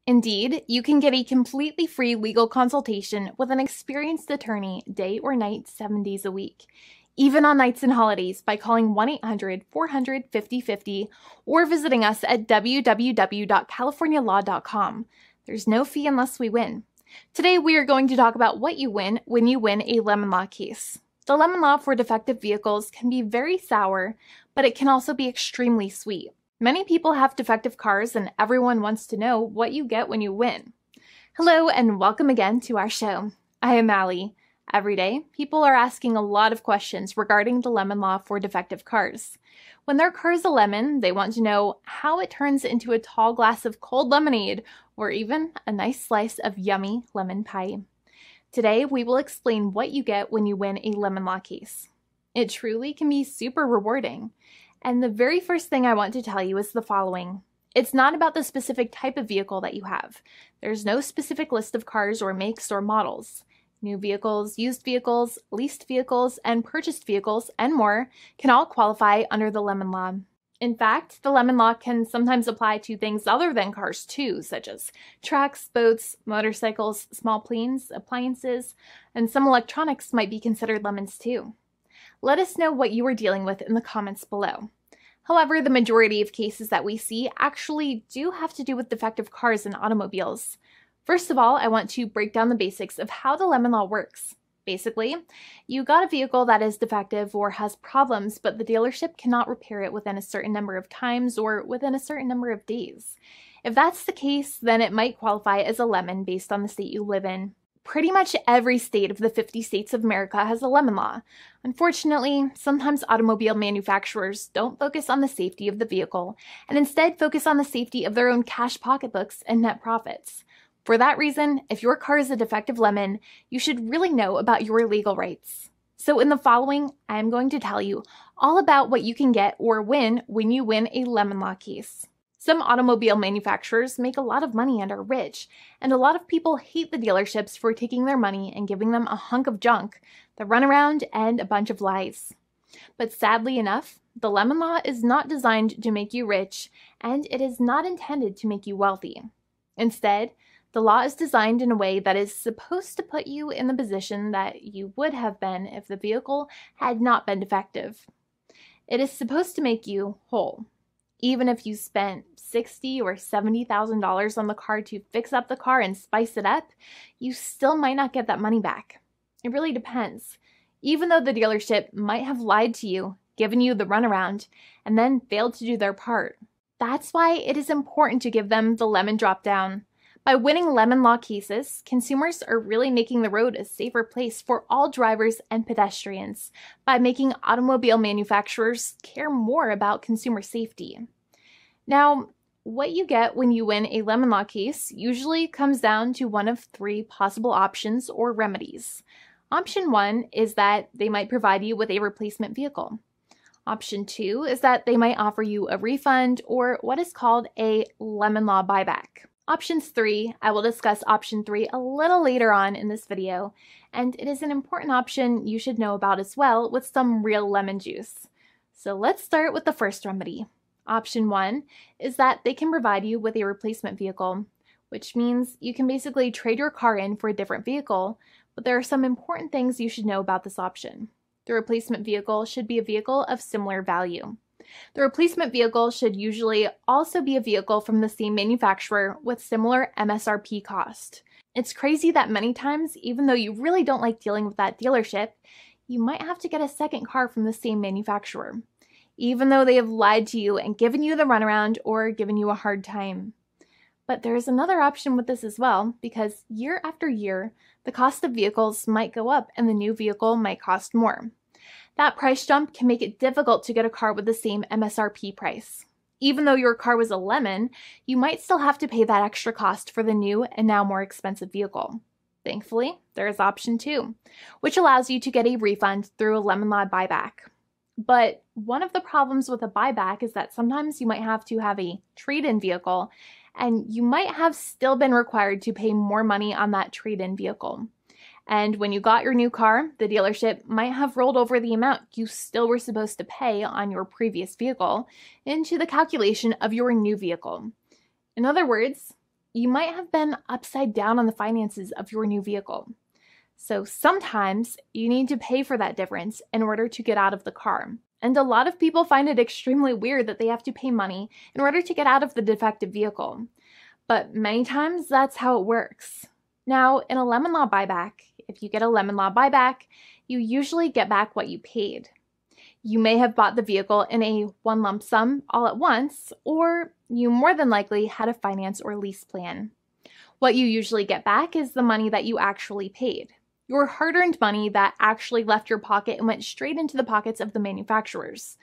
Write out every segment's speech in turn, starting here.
Indeed, you can get a completely free legal consultation with an experienced attorney day or night, 7 days a week, even on nights and holidays by calling 1-800-400-5050 or visiting us at www.californialaw.com. There's no fee unless we win. Today, we are going to talk about what you win when you win a lemon law case. The lemon law for defective vehicles can be very sour, but it can also be extremely sweet. Many people have defective cars, and everyone wants to know what you get when you win. Hello, and welcome again to our show. I am Allie. Every day, people are asking a lot of questions regarding the lemon law for defective cars. When their car is a lemon, they want to know how it turns into a tall glass of cold lemonade, or even a nice slice of yummy lemon pie. Today, we will explain what you get when you win a lemon law case. It truly can be super rewarding. And the very first thing I want to tell you is the following. It's not about the specific type of vehicle that you have. There's no specific list of cars or makes or models. New vehicles, used vehicles, leased vehicles, and purchased vehicles, and more can all qualify under the lemon law. In fact, the lemon law can sometimes apply to things other than cars too, such as trucks, boats, motorcycles, small planes, appliances, and some electronics might be considered lemons too. Let us know what you are dealing with in the comments below. However, the majority of cases that we see actually do have to do with defective cars and automobiles. First of all, I want to break down the basics of how the lemon law works. Basically, you got a vehicle that is defective or has problems, but the dealership cannot repair it within a certain number of times or within a certain number of days. If that's the case, then it might qualify as a lemon based on the state you live in. Pretty much every state of the 50 states of America has a lemon law. Unfortunately, sometimes automobile manufacturers don't focus on the safety of the vehicle and instead focus on the safety of their own cash pocketbooks and net profits. For that reason, if your car is a defective lemon, you should really know about your legal rights. So in the following, I am going to tell you all about what you can get or win when you win a lemon law case. Some automobile manufacturers make a lot of money and are rich, and a lot of people hate the dealerships for taking their money and giving them a hunk of junk, the runaround, and a bunch of lies. But sadly enough, the lemon law is not designed to make you rich, and it is not intended to make you wealthy. Instead, the law is designed in a way that is supposed to put you in the position that you would have been if the vehicle had not been defective. It is supposed to make you whole. Even if you spent $60,000 or $70,000 on the car to fix up the car and spice it up, you still might not get that money back. It really depends. Even though the dealership might have lied to you, given you the runaround, and then failed to do their part. That's why it is important to give them the lemon drop down. By winning lemon law cases, consumers are really making the road a safer place for all drivers and pedestrians by making automobile manufacturers care more about consumer safety. Now, what you get when you win a lemon law case usually comes down to one of three possible options or remedies. Option 1 is that they might provide you with a replacement vehicle. Option 2 is that they might offer you a refund or what is called a lemon law buyback. Options 3, I will discuss option 3 a little later on in this video, and it is an important option you should know about as well with some real lemon juice. So let's start with the first remedy. Option 1 is that they can provide you with a replacement vehicle, which means you can basically trade your car in for a different vehicle, but there are some important things you should know about this option. The replacement vehicle should be a vehicle of similar value. The replacement vehicle should usually also be a vehicle from the same manufacturer with similar MSRP cost. It's crazy that many times, even though you really don't like dealing with that dealership, you might have to get a second car from the same manufacturer, even though they have lied to you and given you the runaround or given you a hard time. But there is another option with this as well, because year after year, the cost of vehicles might go up and the new vehicle might cost more. That price jump can make it difficult to get a car with the same MSRP price. Even though your car was a lemon, you might still have to pay that extra cost for the new and now more expensive vehicle. Thankfully, there is option 2, which allows you to get a refund through a lemon law buyback. But one of the problems with a buyback is that sometimes you might have to have a trade-in vehicle, and you might have still been required to pay more money on that trade-in vehicle. And when you got your new car, the dealership might have rolled over the amount you still were supposed to pay on your previous vehicle into the calculation of your new vehicle. In other words, you might have been upside down on the finances of your new vehicle. So sometimes you need to pay for that difference in order to get out of the car. And a lot of people find it extremely weird that they have to pay money in order to get out of the defective vehicle. But many times that's how it works. Now, in a lemon law buyback, if you get a lemon law buyback, you usually get back what you paid. You may have bought the vehicle in a one lump sum all at once, or you more than likely had a finance or lease plan. What you usually get back is the money that you actually paid. Your hard-earned money that actually left your pocket and went straight into the pockets of the manufacturers.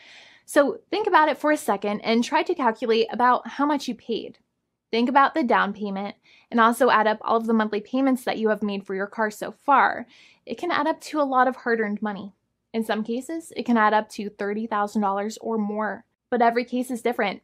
So think about it for a second and try to calculate about how much you paid. Think about the down payment and also add up all of the monthly payments that you have made for your car so far. It can add up to a lot of hard-earned money. In some cases, it can add up to $30,000 or more, but every case is different.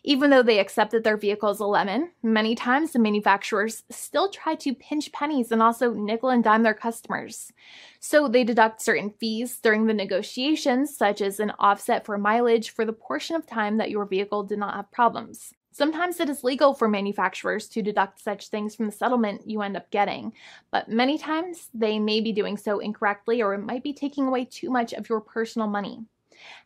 Even though they accept that their vehicle is a lemon, many times the manufacturers still try to pinch pennies and also nickel and dime their customers. So they deduct certain fees during the negotiations, such as an offset for mileage for the portion of time that your vehicle did not have problems. Sometimes it is legal for manufacturers to deduct such things from the settlement you end up getting, but many times they may be doing so incorrectly or it might be taking away too much of your personal money.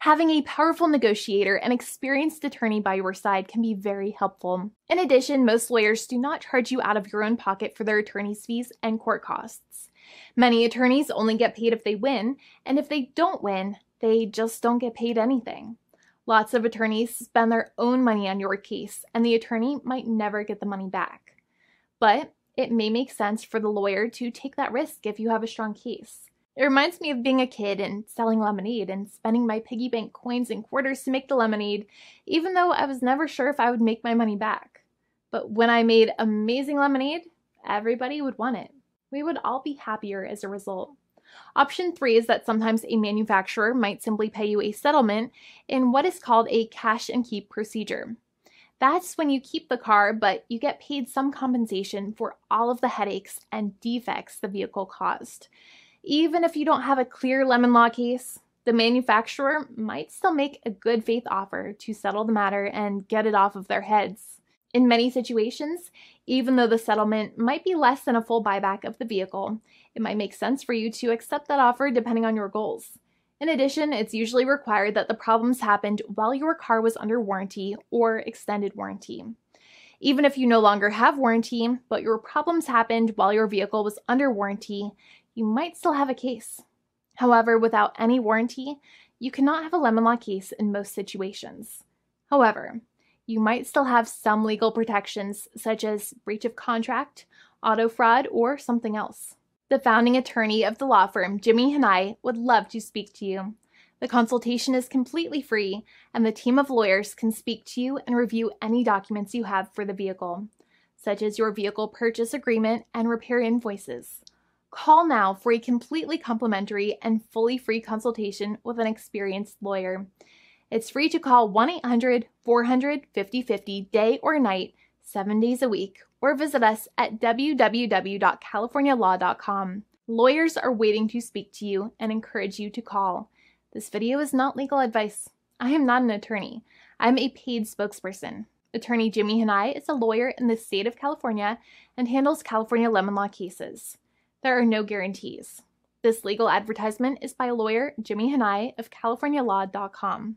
Having a powerful negotiator and experienced attorney by your side can be very helpful. In addition, most lawyers do not charge you out of your own pocket for their attorney's fees and court costs. Many attorneys only get paid if they win, and if they don't win, they just don't get paid anything. Lots of attorneys spend their own money on your case, and the attorney might never get the money back. But it may make sense for the lawyer to take that risk if you have a strong case. It reminds me of being a kid and selling lemonade and spending my piggy bank coins and quarters to make the lemonade, even though I was never sure if I would make my money back. But when I made amazing lemonade, everybody would want it. We would all be happier as a result. Option 3 is that sometimes a manufacturer might simply pay you a settlement in what is called a cash and keep procedure. That's when you keep the car, but you get paid some compensation for all of the headaches and defects the vehicle caused. Even if you don't have a clear lemon law case, the manufacturer might still make a good faith offer to settle the matter and get it off of their heads. In many situations, even though the settlement might be less than a full buyback of the vehicle, it might make sense for you to accept that offer depending on your goals. In addition, it's usually required that the problems happened while your car was under warranty or extended warranty. Even if you no longer have warranty, but your problems happened while your vehicle was under warranty, you might still have a case. However, without any warranty, you cannot have a lemon law case in most situations. However, you might still have some legal protections such as breach of contract, auto fraud, or something else. The founding attorney of the law firm, Jimmy and I, would love to speak to you. The consultation is completely free, and the team of lawyers can speak to you and review any documents you have for the vehicle, such as your vehicle purchase agreement and repair invoices. Call now for a completely complimentary and fully free consultation with an experienced lawyer. It's free to call 1-800-400-5050 day or night, 7 days a week, or visit us at www.californialaw.com. Lawyers are waiting to speak to you and encourage you to call. This video is not legal advice. I am not an attorney. I'm a paid spokesperson. Attorney Jimmy Hanai is a lawyer in the state of California and handles California lemon law cases. There are no guarantees. This legal advertisement is by lawyer Jimmy Hanai of CaliforniaLaw.com.